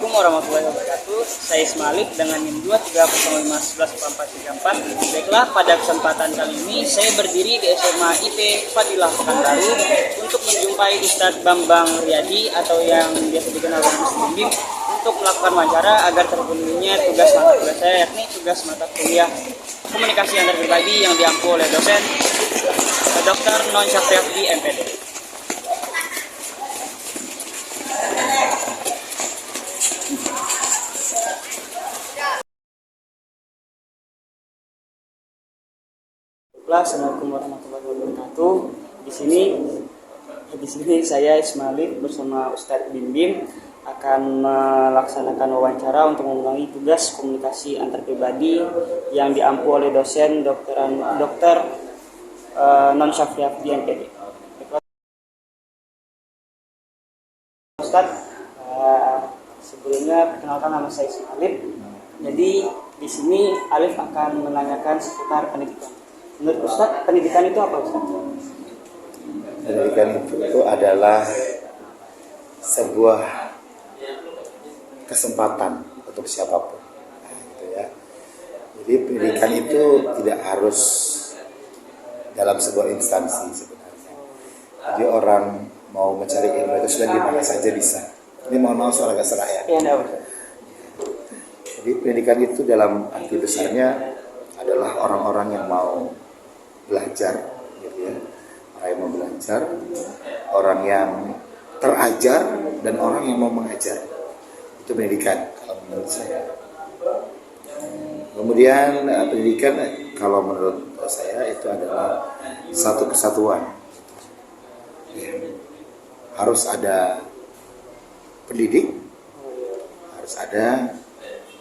Assalamualaikum warahmatullahi wabarakatuh. Saya Ismail dengan NIM 23051144434. Baiklah, pada kesempatan kali ini saya berdiri di SMA IP Fadilah Pekanbaru untuk menjumpai Ustadz Bambang Riyadi atau yang biasa dikenal dengan Mas Bim untuk melakukan wawancara agar terpenuhinya tugas mata kuliah saya, yakni tugas mata kuliah komunikasi antar pribadi yang diampu oleh dosen Dr. Non Syafriafdi MPD. Assalamualaikum warahmatullahi wabarakatuh. Di sini saya Ismail bersama Ustadz Bim akan melaksanakan wawancara untuk memenuhi tugas komunikasi antar pribadi yang diampu oleh dosen Dr. Non Syafriafdi MPD. Ustadz, sebelumnya perkenalkan nama saya Ismail. Jadi di sini Alif akan menanyakan seputar pendidikan. Menurut Ustadz, pendidikan itu apa, Ustadz? Pendidikan itu adalah sebuah kesempatan untuk siapapun. Gitu ya. Jadi pendidikan itu tidak harus dalam sebuah instansi sebenarnya. Jadi orang mau mencari ilmu itu sudah di mana saja bisa. Ini mohon maaf soal agak serah ya. Jadi pendidikan itu dalam arti besarnya adalah orang-orang yang mau belajar, gitu ya. Orang yang mau belajar, orang yang terajar, dan orang yang mau mengajar. Itu pendidikan kalau menurut saya. Kemudian pendidikan kalau menurut saya itu adalah satu kesatuan. Ya. Harus ada pendidik, harus ada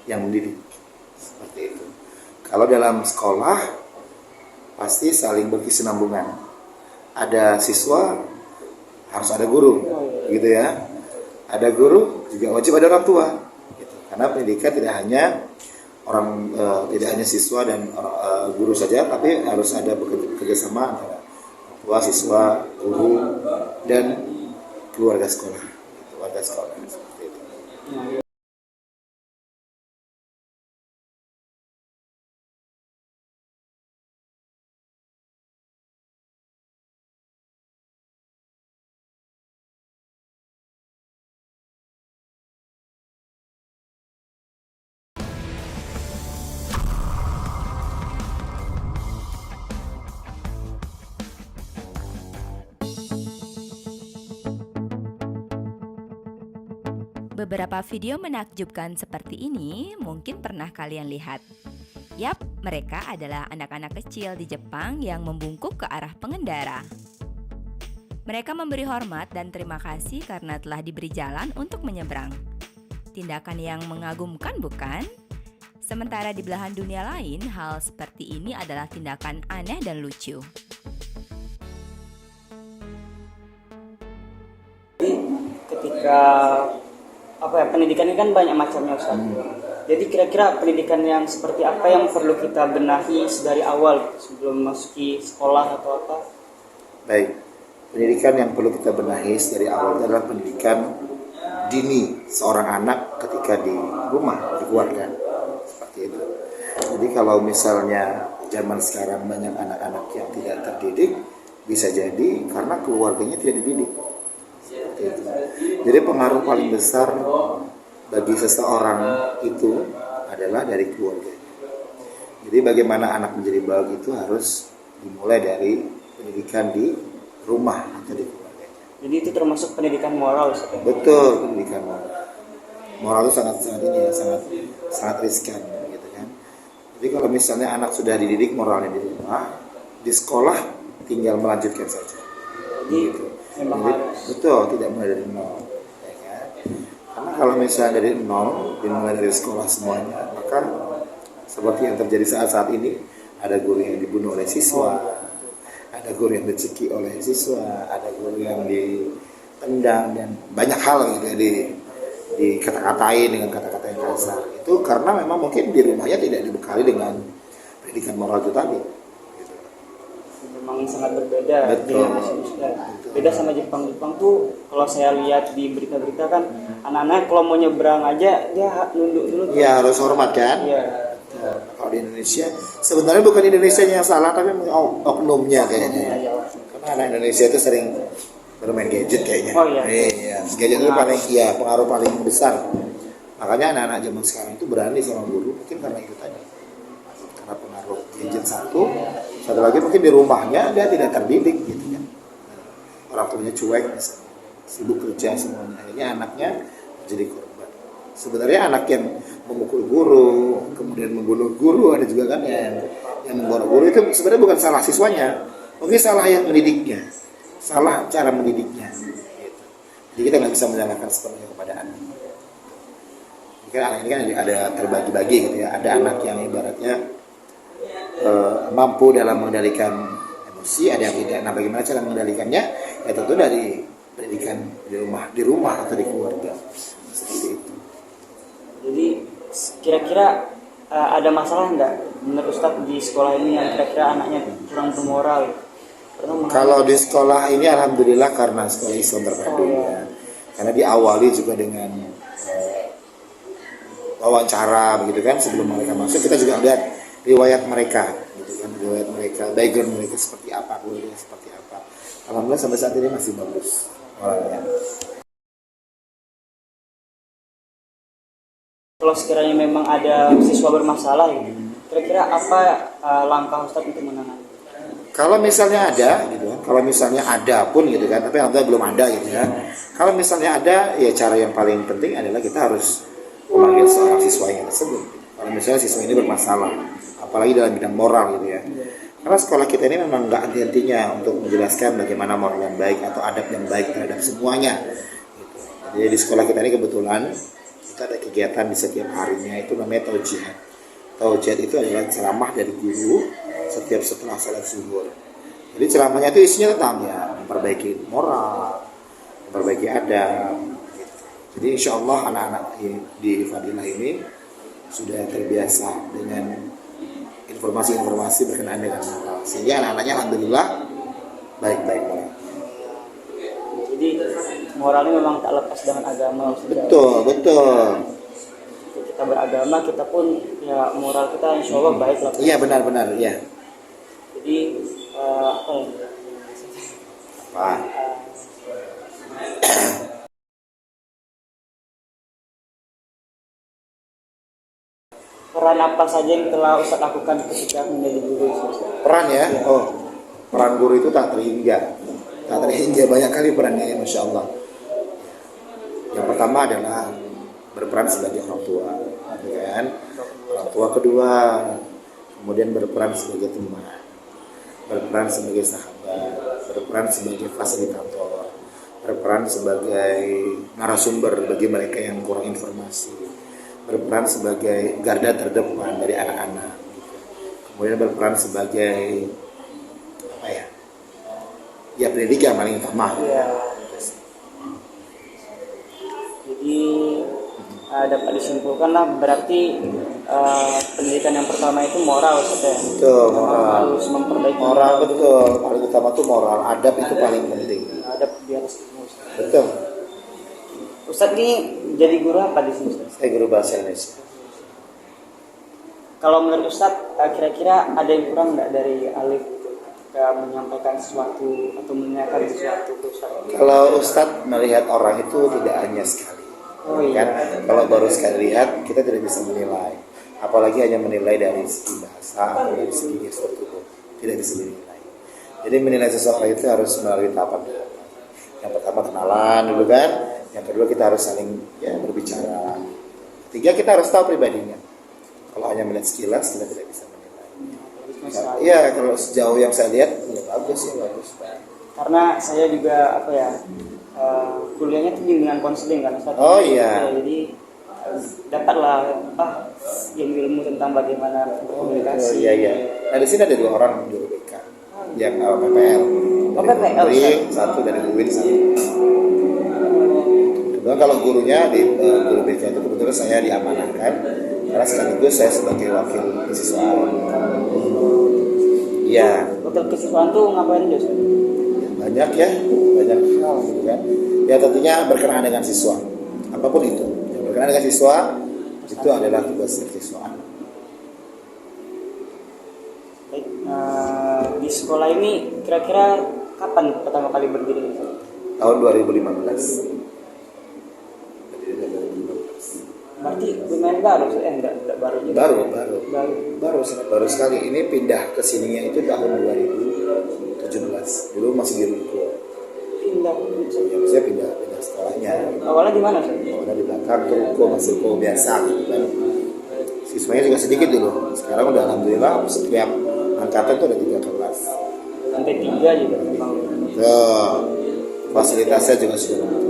yang mendidik. Seperti itu. Kalau dalam sekolah pasti saling berkesinambungan. Ada siswa, harus ada guru, gitu ya. Ada guru, juga wajib ada orang tua. Gitu. Karena pendidikan tidak hanya siswa dan guru saja, tapi harus ada bekerjasama antara tua, siswa, guru, dan keluarga sekolah. Keluarga sekolah seperti itu. Beberapa video menakjubkan seperti ini mungkin pernah kalian lihat. Yap, mereka adalah anak-anak kecil di Jepang yang membungkuk ke arah pengendara. Mereka memberi hormat dan terima kasih karena telah diberi jalan untuk menyeberang. Tindakan yang mengagumkan, bukan? Sementara di belahan dunia lain, hal seperti ini adalah tindakan aneh dan lucu. Ketika pendidikan ini kan banyak macamnya, Ustaz. Jadi kira-kira pendidikan yang seperti apa yang perlu kita benahi dari awal sebelum masuki sekolah atau apa? Baik, pendidikan yang perlu kita benahi dari awal adalah pendidikan dini seorang anak ketika di rumah, di keluarga. Seperti itu. Jadi kalau misalnya zaman sekarang banyak anak-anak yang tidak terdidik, bisa jadi karena keluarganya tidak dididik. Itu. Jadi pengaruh paling besar bagi seseorang itu adalah dari keluarga. Jadi bagaimana anak menjadi baik itu harus dimulai dari pendidikan di rumah atau di keluarga. Jadi itu termasuk pendidikan moral, Ustaz. Betul, pendidikan moral. Moral itu sangat riskan, gitu kan. Jadi kalau misalnya anak sudah dididik moralnya di rumah, di sekolah tinggal melanjutkan saja. Gitu. Betul, tidak mulai dari nol, ya kan? Karena kalau misalnya dari nol, dimulai dari sekolah semuanya, maka seperti yang terjadi saat ini, ada guru yang dibunuh oleh siswa, ada guru yang dicekik oleh siswa, ada guru yang ditendang, dan banyak hal gitu ya, dikata-katain dengan kata-kata yang kasar. Itu karena memang mungkin di rumahnya tidak dibekali dengan pendidikan moral itu tadi. Gitu. memang sangat berbeda Betul. dengan Indonesia. Beda sama Jepang. Jepang tuh kalau saya lihat di berita-berita kan anak-anak kalau mau nyebrang aja dia nunduk dulu. Ya harus hormat kan. Iya. Kalau di Indonesia sebenarnya bukan Indonesia yang salah, tapi oknumnya kayaknya. Iya. Karena anak Indonesia itu sering bermain gadget kayaknya. Oh, iya. Iya, gadget itu paling pengaruh paling besar. Makanya anak-anak zaman sekarang itu berani sama guru, mungkin karena itu tadi. Karena pengaruh gadget satu lagi mungkin di rumahnya dia tidak terdidik gitu kan. Orang tuanya cuek misalnya, sibuk kerja semuanya. Akhirnya anaknya jadi korban. Sebenarnya anak yang memukul guru, kemudian membunuh guru, ada juga kan yang membunuh guru itu sebenarnya bukan salah siswanya, mungkin salah yang mendidiknya, salah cara mendidiknya. Gitu. Jadi kita nggak bisa menyalahkan sepenuhnya kepada anak. Mungkin anak ini kan ada terbagi-bagi gitu ya. Ada anak yang ibaratnya mampu dalam mengendalikan emosi, ada yang tidak. Nah, bagaimana cara mengendalikannya? Ya tentu dari pendidikan di rumah atau di keluarga. Seperti itu. Jadi kira-kira ada masalah nggak menurut Ustadz di sekolah ini yang kira-kira anaknya kurang bermoral? Kalau di sekolah ini alhamdulillah karena sekolah Islam terpadu ya. Karena diawali juga dengan wawancara begitu kan sebelum mereka masuk, kita juga lihat riwayat mereka gitu kan, riwayat mereka, background mereka seperti apa, kuliah seperti apa. Alhamdulillah sampai saat ini masih bagus orangnya. Kalau sekiranya memang ada siswa bermasalah, kira-kira apa langkah Ustadz untuk menangani? Kalau misalnya ada gitu kan, kalau misalnya ada pun gitu kan, tapi alhamdulillah belum ada gitu ya. Kalau misalnya ada, ya cara yang paling penting adalah kita harus memanggil seorang siswa yang tersebut. Kalau misalnya siswa ini bermasalah, apalagi dalam bidang moral gitu ya. Karena sekolah kita ini memang nggak henti-hentinya untuk menjelaskan bagaimana moral yang baik atau adab yang baik terhadap semuanya. Gitu. Jadi di sekolah kita ini kebetulan kita ada kegiatan di setiap harinya itu namanya taujihat. Taujihat itu adalah ceramah dari guru setiap setelah salat zuhur. Jadi ceramahnya itu isinya tentang ya memperbaiki moral, memperbaiki adab. Gitu. Jadi insya Allah anak-anak di Fadilah ini sudah terbiasa dengan informasi-informasi berkenaan dengan moral. Sehingga anak-anaknya alhamdulillah baik-baik moral. Jadi moralnya memang tak lepas dengan agama. Betul. Kita beragama, kita pun ya moral kita insya Allah baik lah. Iya benar, ya. Jadi apa ya? Wah. Peran apa saja yang telah Ustadz lakukan ketika menjadi guru? Peran ya? Oh, peran guru itu tak terhingga. Tak terhingga, banyak kali perannya ya, Masya Allah. Yang pertama adalah berperan sebagai orang tua, gitu kan? Orang tua kedua, kemudian berperan sebagai teman, berperan sebagai sahabat, berperan sebagai fasilitator, berperan sebagai narasumber bagi mereka yang kurang informasi, berperan sebagai garda terdepan dari anak-anak, kemudian berperan sebagai apa ya? Ya pendidikan paling utama. Ya. Jadi dapat disimpulkan lah berarti pendidikan yang pertama itu moral saja. Betul, moral. Harus memperbaiki Moral betul. Paling utama tuh moral. Adab itu paling penting. adab di atas ilmu. Betul. Ustadz ini jadi guru apa di sini? Ustadz? Saya guru bahasa Indonesia. Kalau menurut Ustadz kira-kira ada yang kurang nggak dari Alif ketika menyampaikan sesuatu atau menanyakan sesuatu ke Ustadz? Kalau Ustadz melihat orang itu tidak hanya sekali. Oh iya. Kan? Kalau baru sekali lihat kita tidak bisa menilai. Apalagi hanya menilai dari segi bahasa atau dari segi gestur tubuh, tidak bisa dinilai. Jadi menilai seseorang itu harus melalui tahapan. Yang pertama kenalan dulu kan. Yang kedua kita harus saling berbicara. Ketiga kita harus tahu pribadinya. Kalau hanya melihat sekilas kita tidak bisa menilai. Iya, kalau sejauh yang saya lihat ya bagus. Karena saya juga kuliahnya itu bimbingan konseling kan Ustadz. Oh iya. Jadi dapatlah ilmu tentang bagaimana berkomunikasi. Iya. Nah di sini ada 2 orang guru BK yang PPL. Dari satu dari UIN satu. Kemudian kalau gurunya di guru BK itu kebetulan saya diamanahkan karena sekaligus saya sebagai wakil siswa. Iya. Hotel kesiswaan tuh ngapain aja? Banyak ya, banyak hal gitu kan. Ya tentunya berkenaan dengan siswa, apapun itu yang berkenaan dengan siswa itu adalah tugas siswa. Baik, di sekolah ini kira-kira kapan pertama kali berdiri? Tahun 2015. Berdiri tahun 2015. Berarti lumayan baru sih, enggak baru juga. Baru sangat baru sekali. Ini pindah ke sininya itu tahun 2017. Dulu masih di Ruko. Pindah. Ya, saya pindah sekolahnya. Awalnya di mana sih? Awalnya di belakang ke Ruko, masih Ruko biasa gitu kan. Siswanya juga sedikit dulu. Sekarang udah alhamdulillah setiap angkatan itu ada 3 kelas. Lantai 3 juga memang. Fasilitasnya juga sudah lengkap.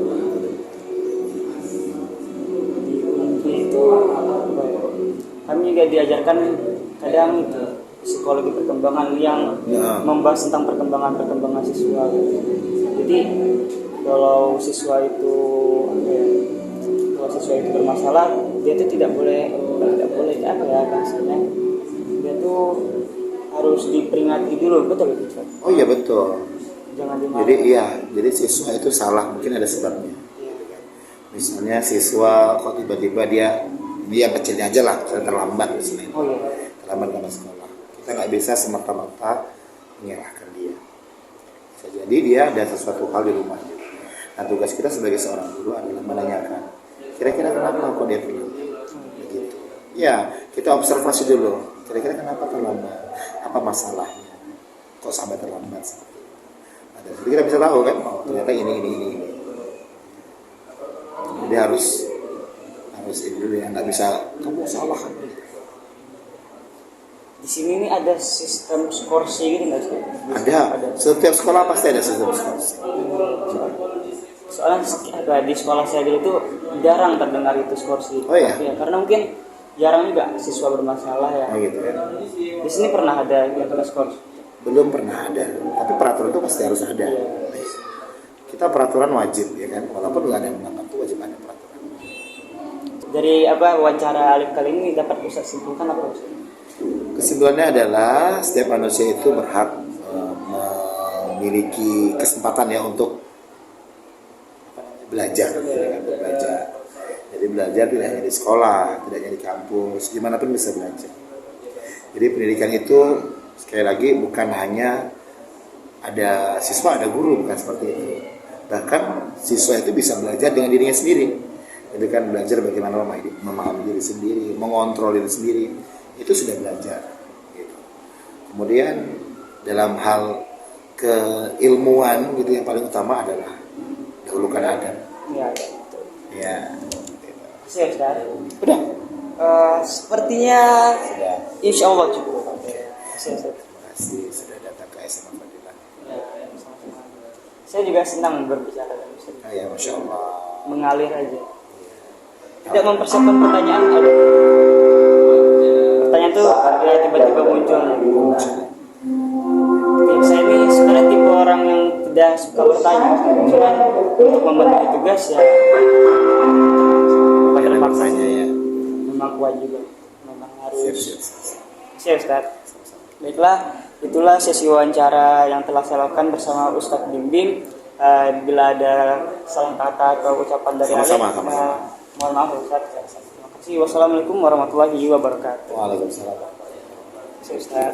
Itu kami juga diajarkan kadang itu psikologi perkembangan yang membahas tentang perkembangan siswa. Jadi kalau siswa itu bermasalah, dia itu tidak boleh apa ya maksudnya, dia tuh harus diperingati dulu, betul? Oh iya betul. Jangan dimarahi. Jadi siswa itu salah mungkin ada sebabnya. Misalnya siswa kok tiba-tiba dia kecilnya aja lah, terlambat misalnya. Oh iya. Terlambat karena sekolah. Kita nggak bisa semata-mata menyalahkan dia. Bisa jadi dia ada sesuatu hal di rumahnya. Nah tugas kita sebagai seorang guru adalah menanyakan, kira-kira kenapa kok dia terlambat? Begitu. Ya, kita observasi dulu. Kira-kira kenapa terlambat? Apa masalahnya? Kok sampai terlambat? Nah, dari situ kita bisa tahu kan, oh ternyata ini. Jadi harus ini dulu ya, nggak bisa kamu salah. Di sini ini ada sistem skorsi gitu nggak sih? Ada. Setiap sekolah pasti ada sistem skorsi. Soalnya di sekolah saya dulu tuh jarang terdengar itu skorsi. Oh iya? Ya, karena mungkin jarang juga siswa bermasalah ya. Oh gitu ya. Di sini pernah ada yang kena skorsi? Belum pernah ada. Tapi peraturan itu pasti harus ada. Kita peraturan wajib ya kan, walaupun nggak ada yang melanggar itu wajib ada peraturan. Dari wawancara Alif kali ini dapat Ustaz simpulkan apa Ustaz? Kesimpulannya adalah setiap manusia itu berhak memiliki kesempatan ya untuk belajar. Jadi belajar tidak hanya di sekolah, tidak hanya di kampus, dimanapun bisa belajar. Jadi pendidikan itu sekali lagi bukan hanya ada siswa, ada guru, bukan seperti itu. Bahkan siswa itu bisa belajar dengan dirinya sendiri. Jadi kan belajar bagaimana memahami diri sendiri, mengontrol diri sendiri, itu sudah belajar. Gitu. Kemudian dalam hal keilmuan gitu yang paling utama adalah dahulukan adab. Ya. Ya. Saya Ustaz. Udah. Sepertinya Sudah. insya Allah cukup. Saya Terima kasih sudah datang ke SMA Fadilah. sama-sama. Saya juga senang berbicara dengan Ustaz. Ya, Masya Allah. Mengalir aja. Tidak mempersiapkan pertanyaan, pertanyaan tuh ya tiba-tiba muncul. Saya ini sebenarnya tipe orang yang tidak suka bertanya, cuma untuk membantu tugas ya terpaksanya ya. Memang kewajiban, memang harus. Siap Ustaz. Baiklah, itulah sesi wawancara yang telah saya lakukan bersama Ustaz Bim Bim. Bila ada salah kata atau ucapan dari Sama-sama. mohon maaf Ustaz. Terima kasih. Wassalamualaikum warahmatullahi wabarakatuh. Waalaikumsalam. Ustaz.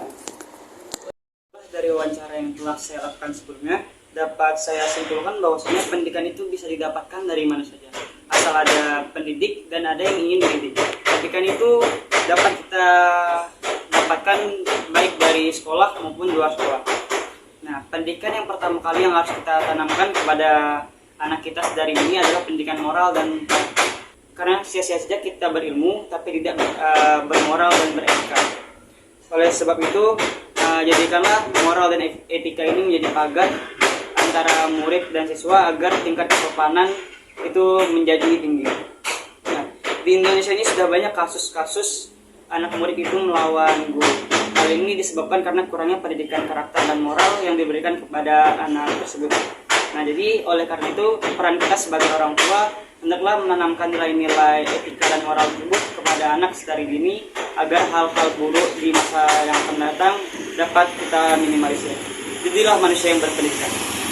Dari wawancara yang telah saya lakukan sebelumnya, dapat saya simpulkan bahwasanya pendidikan itu bisa didapatkan dari mana saja. Asal ada pendidik dan ada yang ingin dididik. Pendidikan itu dapat kita dapatkan baik dari sekolah maupun luar sekolah. Nah, pendidikan yang pertama kali yang harus kita tanamkan kepada anak kita dari ini adalah pendidikan moral, dan karena sia-sia saja kita berilmu tapi tidak bermoral dan beretika. Oleh sebab itu, jadikanlah moral dan etika ini menjadi pagar antara murid dan siswa agar tingkat kesopanan itu menjadi tinggi. Nah, di Indonesia ini sudah banyak kasus-kasus anak murid itu melawan guru. Hal ini disebabkan karena kurangnya pendidikan karakter dan moral yang diberikan kepada anak tersebut. Nah, jadi oleh karena itu peran kita sebagai orang tua hendaklah menanamkan nilai-nilai etika dan moral tersebut kepada anak sedari dini agar hal-hal buruk di masa yang akan datang dapat kita minimalisir. Jadilah manusia yang berpendidikan.